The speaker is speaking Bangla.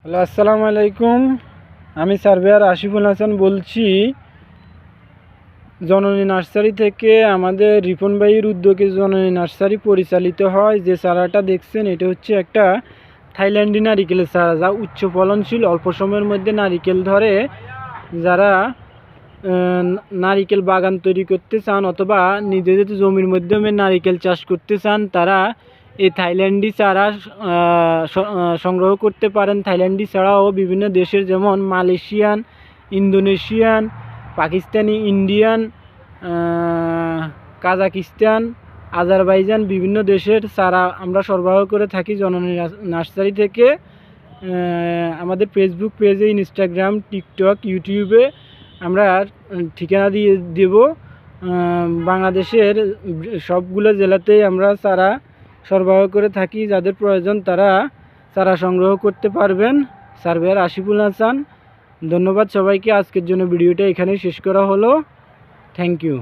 হ্যালো, আসসালামু আলাইকুম। আমি সার্ভেয়ার আশিফুল হাসান বলছি জননী নার্সারি থেকে। আমাদের রিপন ভাইয়ের উদ্যোগে জননী নার্সারি পরিচালিত হয়। যে চারাটা দেখছেন এটা হচ্ছে একটা থাইল্যান্ডি নারিকেলের চারা, যা উচ্চ ফলনশীল, অল্প সময়ের মধ্যে নারিকেল ধরে। যারা নারিকেল বাগান তৈরি করতে চান অথবা নিজেদের জমির মাধ্যমে নারিকেল চাষ করতে চান, তারা এই থাইল্যান্ডি চারা সংগ্রহ করতে পারেন। থাইল্যান্ডি ছাড়াও বিভিন্ন দেশের যেমন Malaysian, Indonesian, Pakistani, Indian, Kazakhstan, Azerbaijan বিভিন্ন দেশের চারা আমরা সরবরাহ করে থাকি জননী নার্সারি থেকে। আমাদের ফেসবুক পেজে, ইনস্টাগ্রাম, টিকটক, ইউটিউবে আমরা ঠিকানা দিয়ে দেব। বাংলাদেশের সবগুলো জেলাতেই আমরা চারা সরবরাহ করে থাকি। যাদের প্রয়োজন তারা চারা সংগ্রহ করতে পারবেন। সার্ভেয়ার আশিফুল হাসান। ধন্যবাদ সবাইকে। আজকের জন্য ভিডিওটা এখানেই শেষ করা হলো। Thank you.